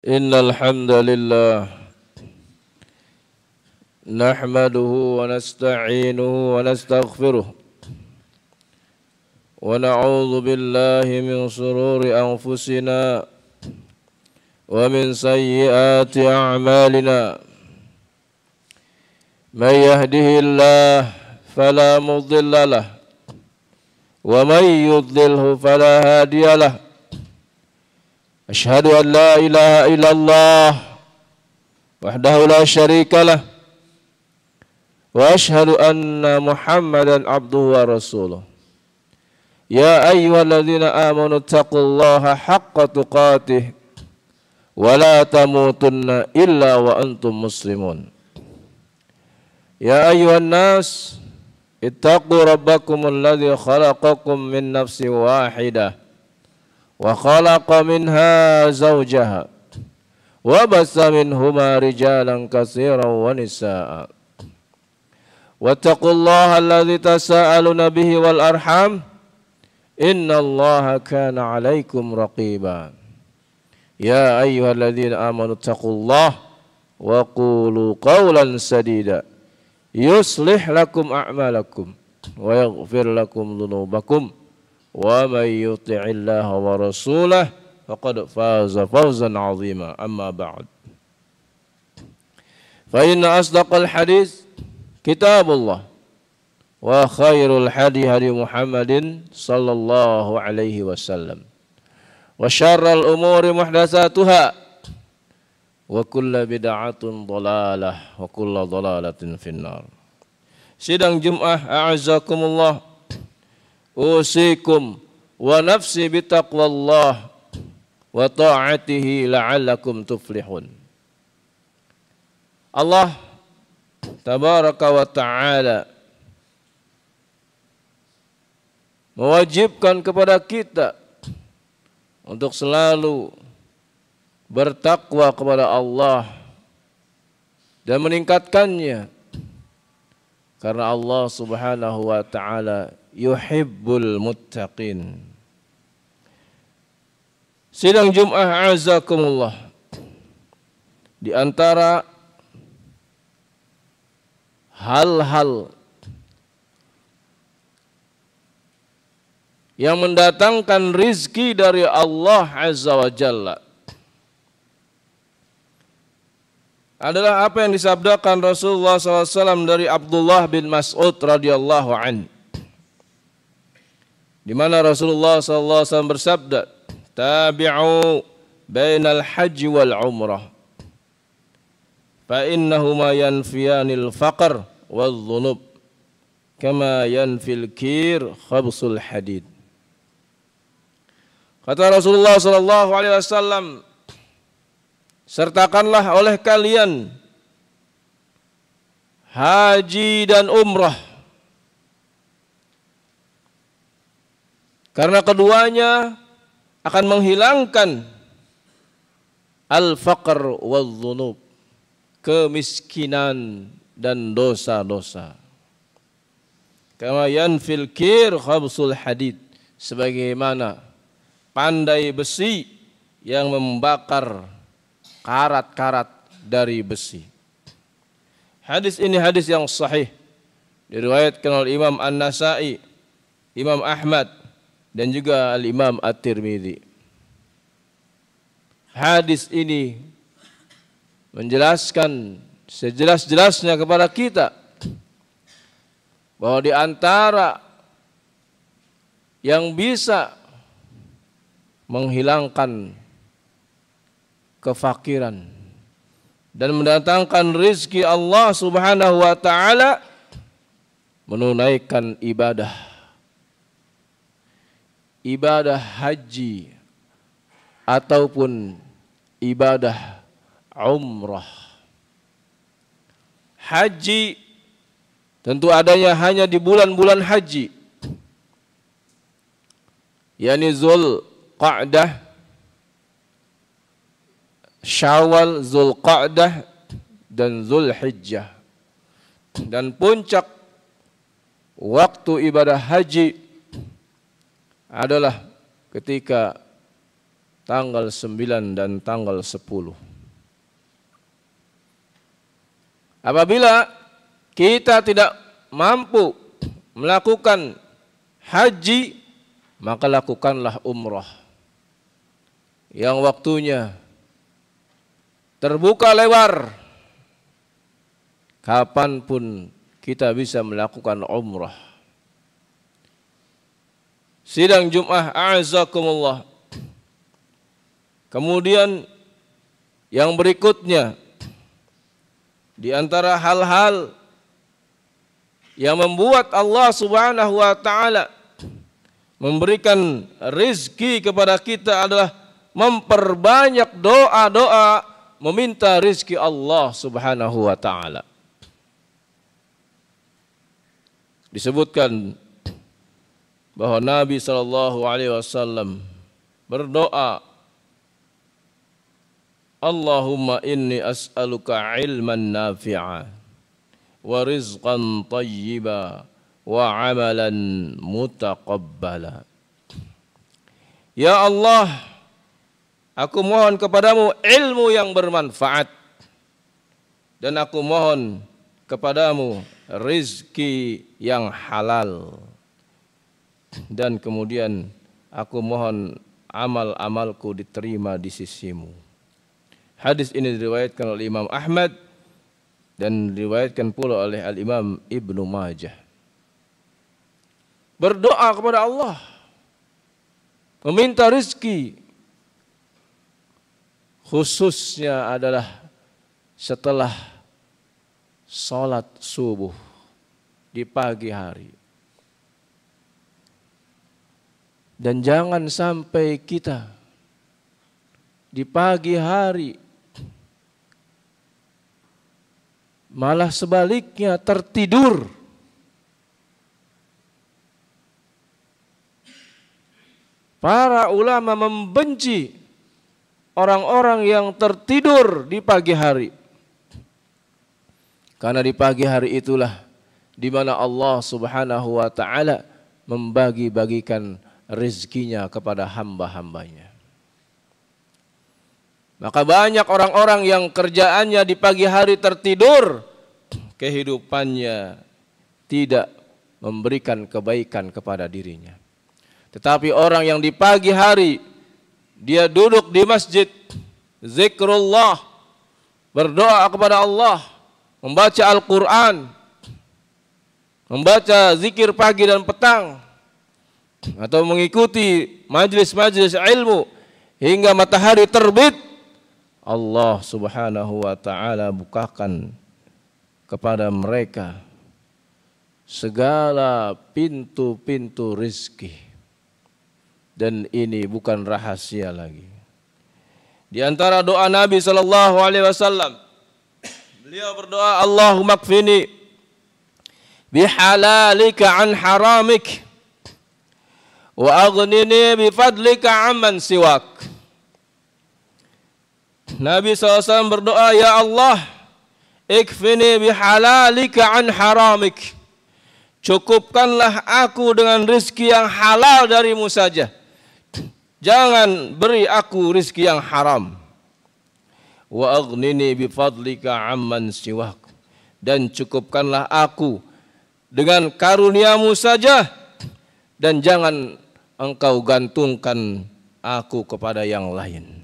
Innal hamdalillah nahmaduhu wa nasta'inuhu wa nastaghfiruh wa na'udzu billahi min shururi anfusina wa min sayyiati a'malina may yahdihillahu fala mudilla lahu wa may yudlilhu fala hadiya lahu. Asyhadu an la ilaha illallah wahdahu la syarika lah wa asyhadu anna Muhammadan abduhu wa rasuluh. Ya ayyuhalladzina amanu taqullaha haqqa tuqatih wa la tamutunna illa wa antum muslimun. Ya ayyuhan nas ittaqu rabbakumul ladzi khalaqakum min nafsin wahidah wa khalaqa minha zawjaha wa bassa minhuma rijalan katsiran wa nisaa. Wattaqullaha alladzi tasaaluna bihi wal arham innallaha kana 'alaikum raqiba. Ya ayyuhalladzina amanu taqullaha wa qulu qawlan sadida yuslih lakum a'malakum wa yaghfir lakum dhunubakum wa may yuti'illaha wa rasulahu faqad faza fawzan 'azima. Amma ba'd. Fa inna asdaqal hadits kitabullah wa khairul hadi hadi Muhammadin sallallahu alaihi wasallam wa syarrul umuri muhdatsatuha wa kullu bid'atin dhalalah wa kullu dhalalatin finnar. Sidang Jumat a'azzakumullah, usikum wa nafsi bitaqwallah wa ta'atihi la'allakum tuflihun. Allah tabaraka wa ta'ala mewajibkan kepada kita untuk selalu bertakwa kepada Allah dan meningkatkannya, karena Allah subhanahu wa ta'ala yuhibbul muttaqin. Sidang Jumat azakumullah, di antara hal-hal yang mendatangkan rizki dari Allah azza wa jalla adalah apa yang disabdakan Rasulullah SAW dari Abdullah bin Mas'ud radhiyallahu anhu, di mana Rasulullah SAW bersabda, tabi'u bainal haji wal umrah fa innahuma yanfiyanil faqr wal dhunub kama yanfil kir khabsul hadid. Kata Rasulullah SAW, sertakanlah oleh kalian haji dan umrah, karena keduanya akan menghilangkan al-faqr wal-dhunub, kemiskinan dan dosa-dosa. Kama yanfil kir khabsul hadid, sebagaimana pandai besi yang membakar karat-karat dari besi. Hadis ini hadis yang sahih, diriwayatkan oleh Imam An-Nasa'i, Imam Ahmad, dan juga Al-Imam At-Tirmidzi. Hadis ini menjelaskan sejelas-jelasnya kepada kita bahwa di antara yang bisa menghilangkan kefakiran dan mendatangkan rizki Allah subhanahu wa ta'ala menunaikan ibadah haji ataupun ibadah umrah. Haji tentu adanya hanya di bulan-bulan haji, yakni Zulqa'dah, Syawal, Zulqa'dah dan Zulhijjah. Dan puncak waktu ibadah haji adalah ketika tanggal 9 dan tanggal 10. Apabila kita tidak mampu melakukan haji, maka lakukanlah umrah yang waktunya terbuka lebar. Kapanpun kita bisa melakukan umrah. Sidang Jum'ah a'azakumullah. Kemudian yang berikutnya, di antara hal-hal yang membuat Allah Subhanahu wa taala memberikan rizki kepada kita adalah memperbanyak doa-doa meminta rizki Allah Subhanahu wa taala. Disebutkan bahwa Nabi sallallahu alaihi wasallam berdoa, Allahumma inni as'aluka ilman nafi'a wa rizqan tayyiba wa amalan mutaqabbala. Ya Allah, aku mohon kepadamu ilmu yang bermanfaat, dan aku mohon kepadamu rizki yang halal, dan kemudian aku mohon amal-amalku diterima di sisimu. Hadis ini diriwayatkan oleh Imam Ahmad dan diriwayatkan pula oleh Al-Imam Ibnu Majah. Berdoa kepada Allah, meminta rizki, khususnya adalah setelah sholat subuh di pagi hari. Dan jangan sampai kita di pagi hari malah sebaliknya tertidur. Para ulama membenci orang-orang yang tertidur di pagi hari. Karena di pagi hari itulah di mana Allah Subhanahu wa taala membagi-bagikan rezekinya kepada hamba-hambanya. Maka banyak orang-orang yang kerjaannya di pagi hari tertidur, kehidupannya tidak memberikan kebaikan kepada dirinya. Tetapi orang yang di pagi hari dia duduk di masjid, zikrullah, berdoa kepada Allah, membaca Al-Quran, membaca zikir pagi dan petang, atau mengikuti majlis-majlis ilmu hingga matahari terbit, Allah Subhanahu wa taala bukakan kepada mereka segala pintu-pintu rizki. Dan ini bukan rahasia lagi. Di antara doa Nabi sallallahu alaihi wasallam, beliau berdoa, Allahumma kfini bihalalika an haramik wa aghnini bifadlika amman siwak. Nabi SAW berdoa, ya Allah, ikfini bihalalika an haramik. Cukupkanlah aku dengan rizki yang halal darimu saja. Jangan beri aku rizki yang haram. Wa aghnini bifadlika amman siwak. Dan cukupkanlah aku dengan karuniamu saja, dan jangan engkau gantungkan aku kepada yang lain.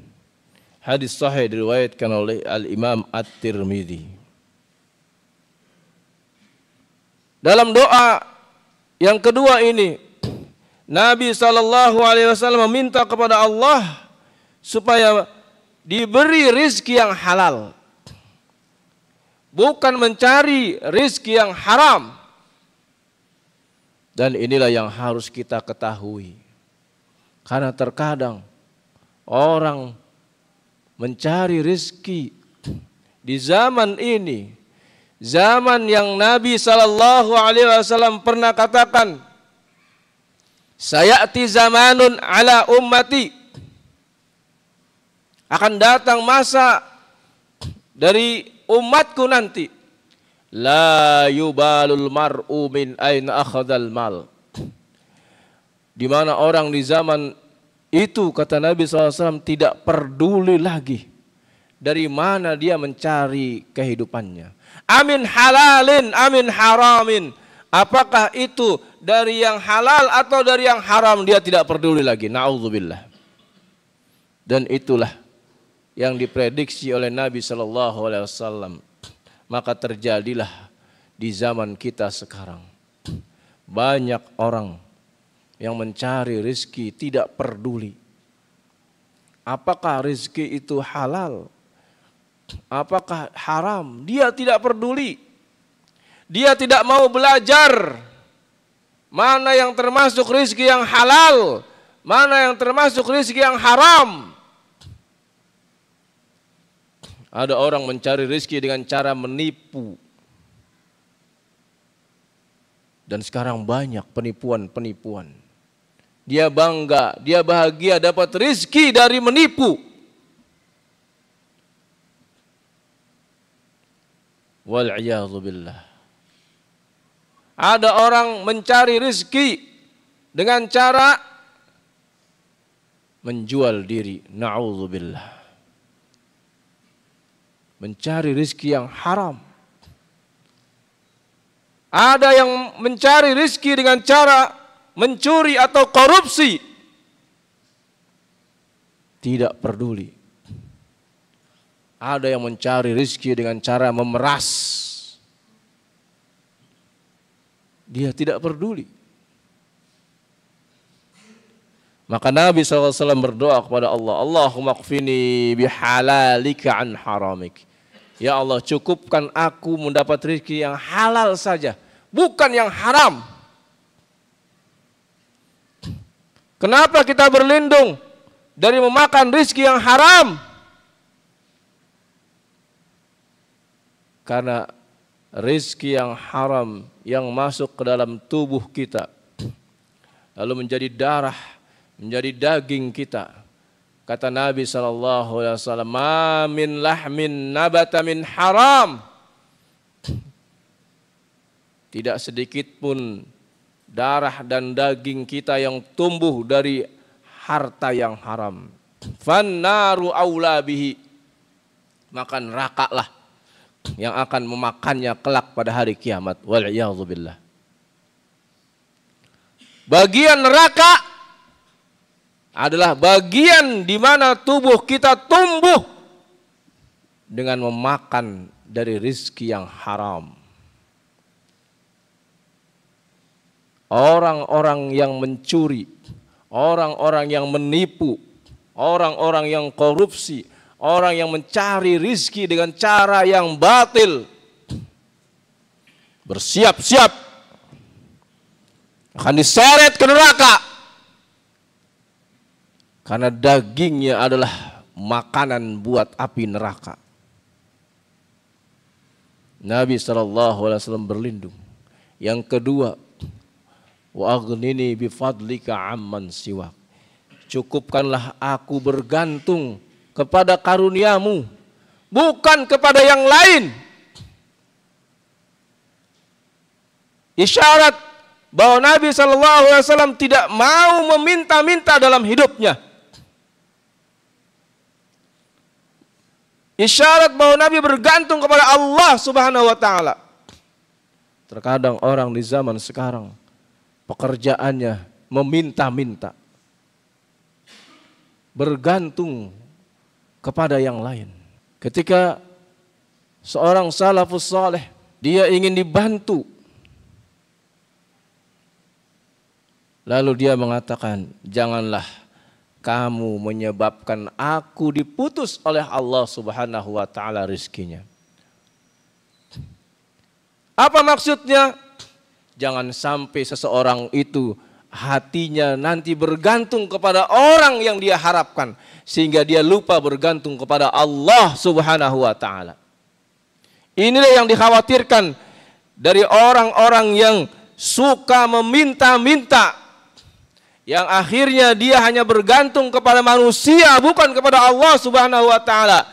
Hadis sahih diriwayatkan oleh Al-Imam At-Tirmidzi. Dalam doa yang kedua ini, Nabi SAW meminta kepada Allah supaya diberi rizki yang halal, bukan mencari rizki yang haram. Dan inilah yang harus kita ketahui, karena terkadang orang mencari rizki di zaman ini, zaman yang Nabi SAW pernah katakan, sayati zamanun ala ummati, akan datang masa dari umatku nanti, la yubalul mar'u min aina akhadhal mal, di mana orang di zaman itu kata Nabi SAW tidak peduli lagi dari mana dia mencari kehidupannya. Amin halalin, amin haramin. Apakah itu dari yang halal atau dari yang haram, dia tidak peduli lagi. Na'udzubillah. Dan itulah yang diprediksi oleh Nabi SAW. Maka terjadilah di zaman kita sekarang. Banyak orang yang mencari rezeki tidak peduli. Apakah rezeki itu halal? Apakah haram? Dia tidak peduli. Dia tidak mau belajar mana yang termasuk rezeki yang halal, mana yang termasuk rezeki yang haram. Ada orang mencari rezeki dengan cara menipu. Dan sekarang banyak penipuan-penipuan. Dia bangga, dia bahagia dapat rezeki dari menipu. Wal'iyadzubillah. Ada orang mencari rezeki dengan cara menjual diri. Na'udzubillah. Mencari rezeki yang haram. Ada yang mencari rezeki dengan cara mencuri atau korupsi. Tidak peduli. Ada yang mencari rezeki dengan cara memeras. Dia tidak peduli. Maka Nabi SAW berdoa kepada Allah, Allahumma qfini bihalalika an haramik. Ya Allah, cukupkan aku mendapat rezeki yang halal saja, bukan yang haram. Kenapa kita berlindung dari memakan rezeki yang haram? Karena rezeki yang haram yang masuk ke dalam tubuh kita, lalu menjadi darah, menjadi daging kita. Kata Nabi SAW, ma min lahmin nabata min haram. Tidak sedikit pun darah dan daging kita yang tumbuh dari harta yang haram. Fannaru aula bihi. Maka nerakalah yang akan memakannya kelak pada hari kiamat. Wal'iyadzubillah. Bagian neraka adalah bagian di mana tubuh kita tumbuh dengan memakan dari rezeki yang haram. Orang-orang yang mencuri, orang-orang yang menipu, orang-orang yang korupsi, orang yang mencari rezeki dengan cara yang batil, bersiap-siap akan diseret ke neraka. Karena dagingnya adalah makanan buat api neraka. Nabi SAW berlindung. Yang kedua, wa aghnini bifadlika amman siwak. Cukupkanlah aku bergantung kepada karuniamu, bukan kepada yang lain. Isyarat bahwa Nabi SAW tidak mau meminta-minta dalam hidupnya. Isyarat bahwa Nabi bergantung kepada Allah Subhanahu wa taala. Terkadang orang di zaman sekarang pekerjaannya meminta-minta, bergantung kepada yang lain. Ketika seorang salafus saleh dia ingin dibantu, lalu dia mengatakan, janganlah kamu menyebabkan aku diputus oleh Allah Subhanahu wa taala rezekinya. Apa maksudnya? Jangan sampai seseorang itu hatinya nanti bergantung kepada orang yang dia harapkan, sehingga dia lupa bergantung kepada Allah Subhanahu wa taala. Inilah yang dikhawatirkan dari orang-orang yang suka meminta-minta, yang akhirnya dia hanya bergantung kepada manusia, bukan kepada Allah Subhanahu wa taala.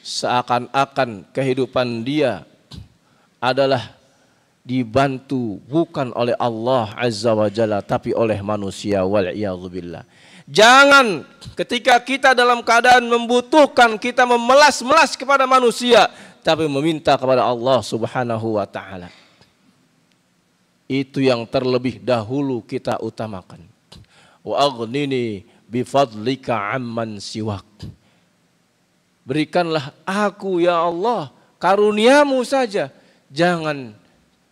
Seakan-akan kehidupan dia adalah dibantu bukan oleh Allah Azza wa Jalla tapi oleh manusia, wal'iyadzubillah. Jangan ketika kita dalam keadaan membutuhkan kita memelas-melas kepada manusia, tapi meminta kepada Allah Subhanahu wa taala. Itu yang terlebih dahulu kita utamakan. Wa aghnini bifadlika amman siwak. Berikanlah aku ya Allah karuniamu saja, jangan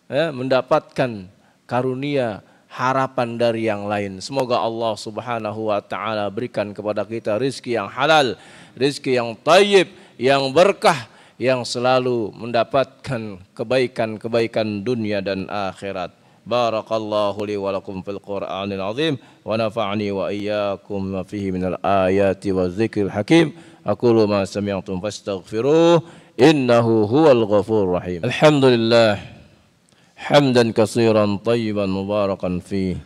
mendapatkan karunia harapan dari yang lain. Semoga Allah Subhanahu wa taala berikan kepada kita rizki yang halal, rizki yang thayyib, yang berkah, yang selalu mendapatkan kebaikan-kebaikan dunia dan akhirat. Barakallahu li wa lakum fil Qur'anil azim wa nafa'ani wa iyyakum ma fihi minal ayati wa dzikril hakim. Aqulu ma sami'tum fastaghfiruh innahu huwal ghafurur rahim. Alhamdulillah حمدا كثيرا طيبا مباركا فيه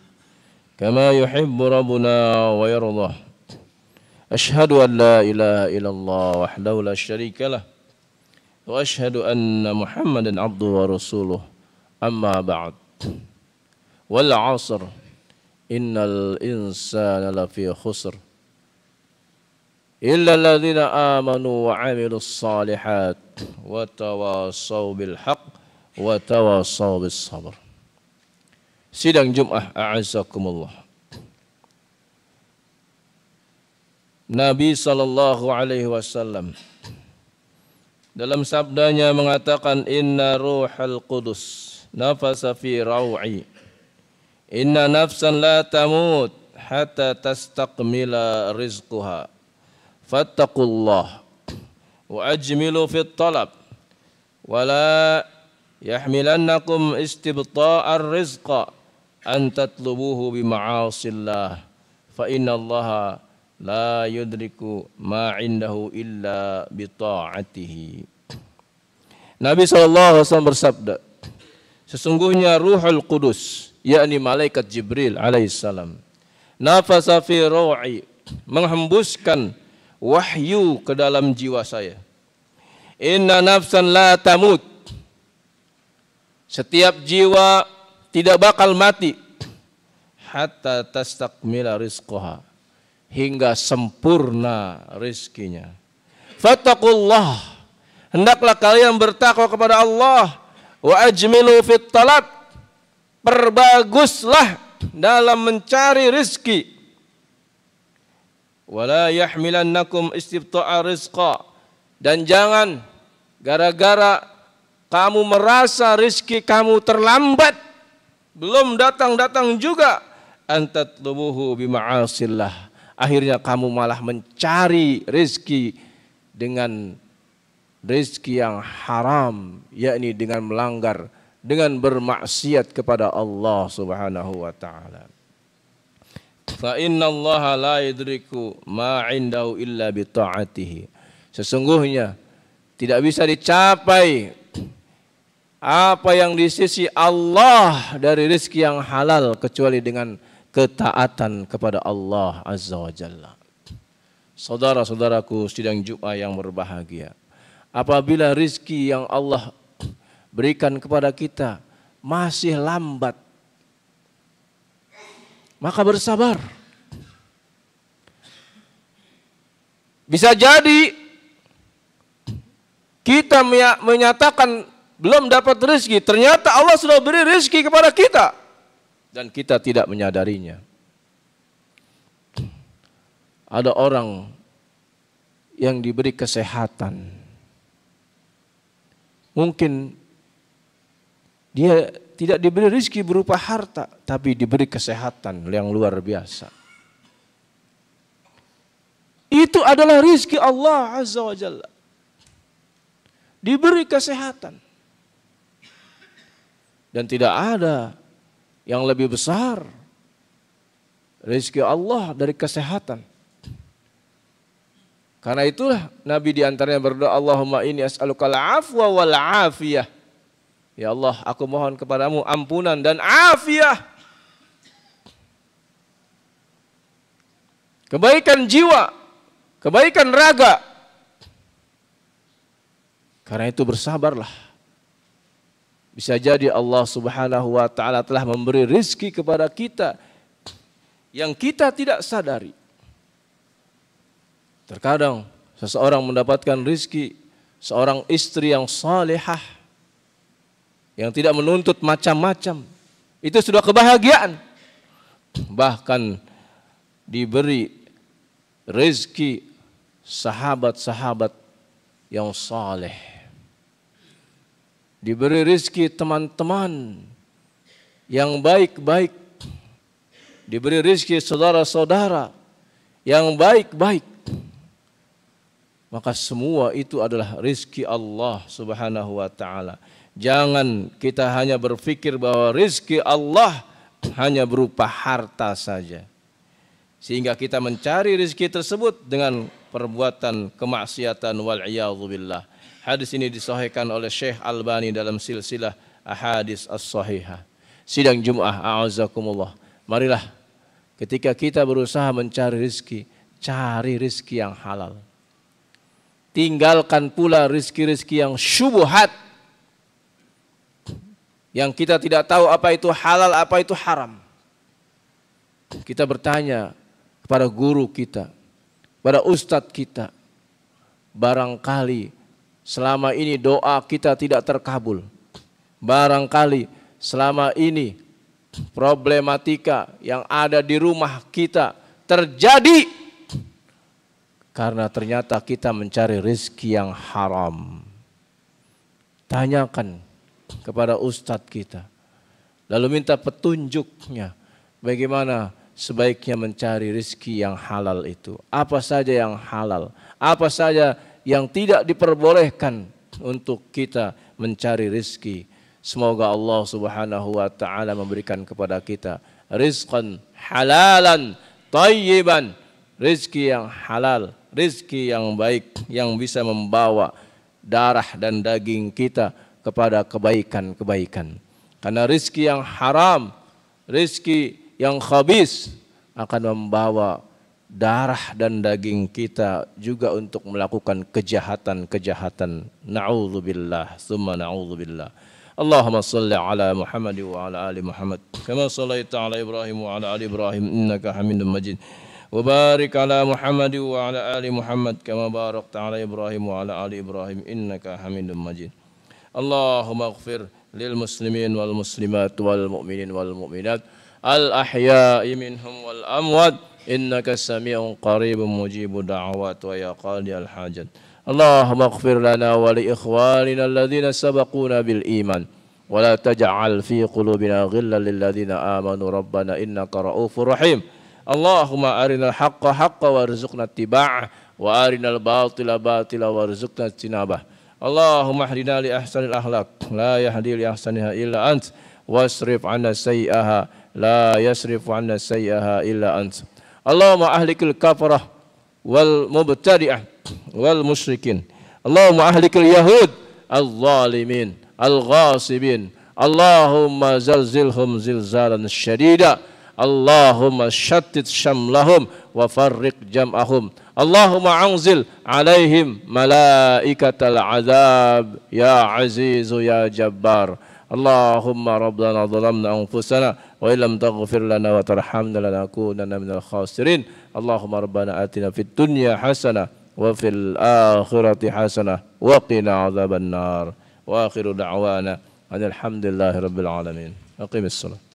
كما يحب ربنا ويرضى أشهد أن لا إله إلا الله وحده لا شريك له وأشهد أن محمدا عبده ورسوله أما بعد والعصر إن الإنسان لفي خسر إلا الذين آمنوا وعملوا الصالحات وتواصوا بالحق wa tawassaw bis sabr. Sidang Jumat a'azzakumullah. Nabi sallallahu alaihi wasallam dalam sabdanya mengatakan inna ruhal qudus nafasa fi raw'i inna nafsan la tamut hatta tastakmila rizquha fattaqullah wa ajmilu fit talab wala yahmilannakum istibta'ar rizqa an tatlubuhu bima'asillah fa innallaha la yudriku ma indahu illa bita'atihi. Nabi SAW bersabda, sesungguhnya Ruhul Qudus, yakni malaikat Jibril alaihissalam, nafasa fi raw'i, menghembuskan wahyu ke dalam jiwa saya. Inna nafsan la tamut, setiap jiwa tidak bakal mati hatta tastakmila rizqaha, hingga sempurna rizkinya. Fattaqullah, hendaklah kalian bertakwa kepada Allah. Wa ajmilu fit talab, perbaguslah dalam mencari rizki. Wala yahmilannakum istibta'a rizqa, dan jangan gara-gara kamu merasa rizki kamu terlambat, belum datang-datang juga, antatlubuhu bima'asillah, akhirnya kamu malah mencari rizki dengan rizki yang haram, yakni dengan melanggar, dengan bermaksiat kepada Allah Subhanahu wa taala. Fa innallaha la yudriku ma 'indahu illa bi ta'atihi. Sesungguhnya tidak bisa dicapai apa yang di sisi Allah dari rezeki yang halal kecuali dengan ketaatan kepada Allah Azza wa Jalla. Saudara-saudaraku sidang Jumat yang berbahagia, apabila rezeki yang Allah berikan kepada kita masih lambat, maka bersabar. Bisa jadi kita menyatakan belum dapat rezeki, ternyata Allah sudah beri rezeki kepada kita dan kita tidak menyadarinya. Ada orang yang diberi kesehatan, mungkin dia tidak diberi rezeki berupa harta, tapi diberi kesehatan yang luar biasa. Itu adalah rezeki Allah Azza wa Jalla. Diberi kesehatan. Dan tidak ada yang lebih besar rezeki Allah dari kesehatan. Karena itulah Nabi diantaranya berdoa, Allahumma inni as'alukal afwa wal afiyah. Ya Allah, aku mohon kepadamu ampunan dan afiyah. Kebaikan jiwa, kebaikan raga. Karena itu bersabarlah. Bisa jadi Allah Subhanahu wa taala telah memberi rizki kepada kita yang kita tidak sadari. Terkadang seseorang mendapatkan rizki, seorang istri yang salihah, yang tidak menuntut macam-macam, itu sudah kebahagiaan. Bahkan diberi rizki sahabat-sahabat yang saleh, diberi rizki teman-teman yang baik-baik, diberi rizki saudara-saudara yang baik-baik. Maka semua itu adalah rizki Allah Subhanahu wa ta'ala. Jangan kita hanya berpikir bahwa rizki Allah hanya berupa harta saja, sehingga kita mencari rizki tersebut dengan perbuatan kemaksiatan wal'iyadzubillah. Hadis ini disahihkan oleh Syekh Albani dalam silsilah ahadits as-sahihah. Sidang Jum'ah, a'azakumullah. Marilah ketika kita berusaha mencari rizki, cari rizki yang halal. Tinggalkan pula rizki-rizki yang syubhat, yang kita tidak tahu apa itu halal, apa itu haram. Kita bertanya kepada guru kita, pada ustadz kita. Barangkali selama ini doa kita tidak terkabul. Barangkali selama ini problematika yang ada di rumah kita terjadi karena ternyata kita mencari rezeki yang haram. Tanyakan kepada ustadz kita, lalu minta petunjuknya bagaimana sebaiknya mencari rezeki yang halal itu. Apa saja yang halal, apa saja yang tidak diperbolehkan untuk kita mencari rezeki. Semoga Allah Subhanahu wa ta'ala memberikan kepada kita rizqan halalan thayyiban, rezeki yang halal, rezeki yang baik, yang bisa membawa darah dan daging kita kepada kebaikan-kebaikan. Karena rezeki yang haram, rezeki yang khabis akan membawa darah dan daging kita juga untuk melakukan kejahatan-kejahatan. Na'udzubillah, summa na'udzubillah. Allahumma salli ala Muhammad wa ala ali Muhammad kama sallaita ala Ibrahim wa ala ali Ibrahim innaka Hamidum Majid. وبارك على محمد وعلى آل محمد كما باركت على إبراهيم وعلى آل إبراهيم إنك حميد مجيد. اللهم اغفر للمسلمين والمسلمات والمؤمنين والمؤمنات الأحياء منهم والأموات إنك سميع قريب مجيب دعوات ويا قاضي الحاجات. اللهم اغفر لنا ولإخواننا الذين سبقونا بالإيمان ولا تجعل في قلوبنا غلا للذين آمنوا ربنا إنك رؤوف رحيم. اللهم أرنا الحق حقا وارزقنا اتباعه وأرنا الباطل باطلا وارزقنا اجتنابه. اللهم اهدنا لأحسن الأخلاق لا يهدي لأحسنها إلا أنت واصرف عنا سيئها لا يصرف عنا سيئها إلا أنت. اللهم أهلك الكفرة والمبتدئة والمشركين. اللهم أهلك اليهود الظالمين الغاصبين. اللهم زلزلهم زلزالا شديدا. اللهم شتت شملهم وفرق جمعهم. اللهم أنزل عليهم ملائكة العذاب يا عزيز يا جبار. اللهم ربنا ظلمنا أنفسنا وإن لم تغفر لنا وترحمنا لنكونن من الخاسرين. اللهم ربنا آتنا في الدنيا حسنة وفي الآخرة حسنة وقنا عذاب النار. وآخر دعوانا أن الحمد لله رب العالمين. أقم الصلاة.